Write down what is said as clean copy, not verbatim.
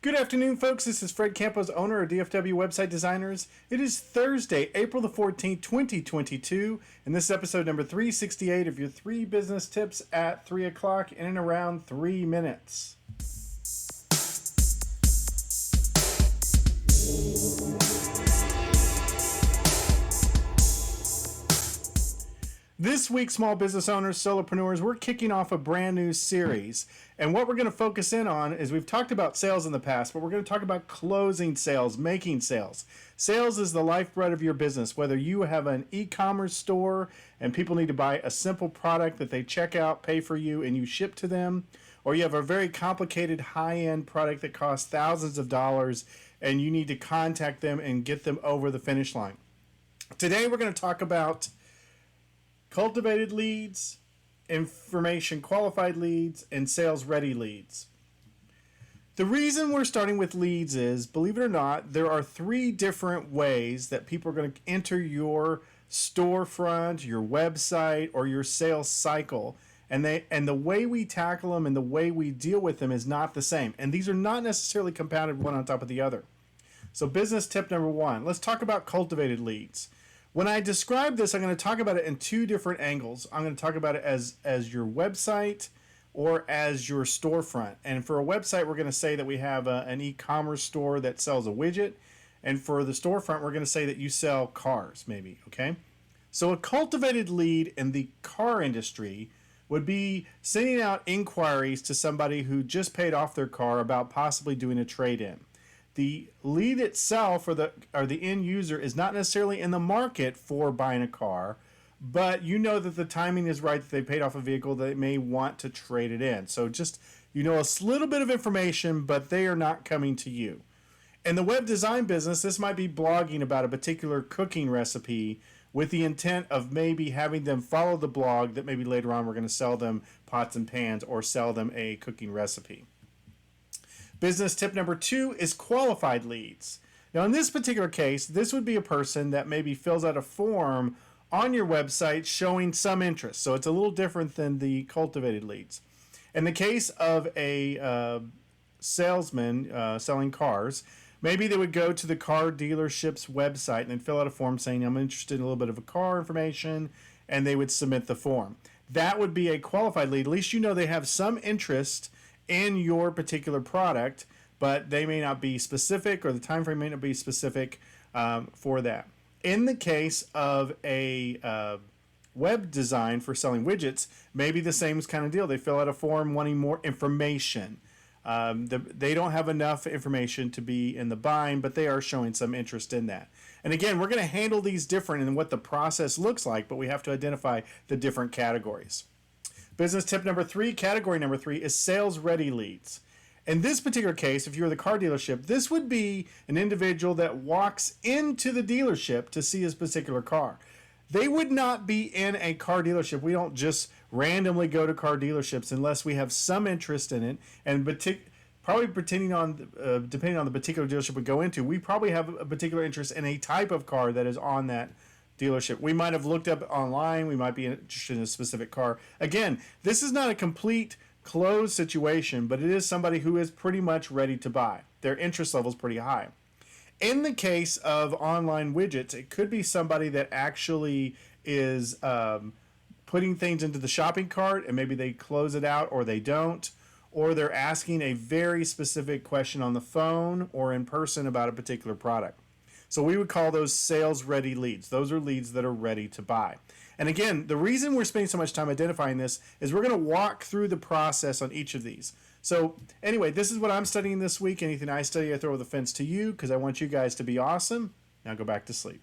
Good afternoon, folks. This is Fred Campos, owner of DFW Website Designers. It is Thursday, April the 14th, 2022, and this is episode number 368 of your 3 business tips at 3 o'clock in and around 3 minutes. This week, small business owners, solopreneurs, we're kicking off a brand new series. And what we're going to focus in on is we've talked about sales in the past, but we're going to talk about closing sales, making sales. Sales is the lifeblood of your business. Whether you have an e-commerce store and people need to buy a simple product that they check out, pay for you, and you ship to them, or you have a very complicated high-end product that costs thousands of dollars and you need to contact them and get them over the finish line. Today, we're going to talk about cultivated leads, information qualified leads, and sales ready leads. The reason we're starting with leads is, believe it or not, there are 3 different ways that people are going to enter your storefront, your website, or your sales cycle. And the way we tackle them and the way we deal with them is not the same. And these are not necessarily compounded one on top of the other. So business tip number 1, let's talk about cultivated leads. When I describe this, I'm going to talk about it in 2 different angles. I'm going to talk about it as your website or as your storefront. And for a website, we're going to say that we have an e-commerce store that sells a widget. And for the storefront, we're going to say that you sell cars, maybe, okay? So a cultivated lead in the car industry would be sending out inquiries to somebody who just paid off their car about possibly doing a trade-in. The lead itself or the end user is not necessarily in the market for buying a car, but you know that the timing is right, that they paid off a vehicle, they may want to trade it in. So just, you know, a little bit of information, but they are not coming to you. In the web design business, this might be blogging about a particular cooking recipe with the intent of maybe having them follow the blog that maybe later on we're going to sell them pots and pans or sell them a cooking recipe. Business tip number 2 is qualified leads. Now, in this particular case, this would be a person that maybe fills out a form on your website showing some interest. So it's a little different than the cultivated leads. In the case of a salesman selling cars, maybe they would go to the car dealership's website and then fill out a form saying, I'm interested in a little bit of a car information, and they would submit the form. That would be a qualified lead. At least you know they have some interest in your particular product, but they may not be specific, or the time frame may not be specific for that. In the case of a web design for selling widgets, maybe the same kind of deal. They fill out a form wanting more information. They don't have enough information to be in the bind, but they are showing some interest in that. And again, we're going to handle these different in what the process looks like, but we have to identify the different categories. Business tip number 3, category number 3, is sales ready leads. In this particular case, if you're the car dealership, this would be an individual that walks into the dealership to see his particular car. They would not be in a car dealership. We don't just randomly go to car dealerships unless we have some interest in it. And probably depending on the particular dealership we go into, we probably have a particular interest in a type of car that is on that dealership. We might have looked up online. We might be interested in a specific car. Again, this is not a complete closed situation, but it is somebody who is pretty much ready to buy. Their interest level is pretty high. In the case of online widgets, it could be somebody that actually is putting things into the shopping cart and maybe they close it out or they don't, or they're asking a very specific question on the phone or in person about a particular product. So we would call those sales ready leads. Those are leads that are ready to buy. And again, the reason we're spending so much time identifying this is we're going to walk through the process on each of these. So anyway, this is what I'm studying this week. Anything I study, I throw the fence to you because I want you guys to be awesome. Now go back to sleep.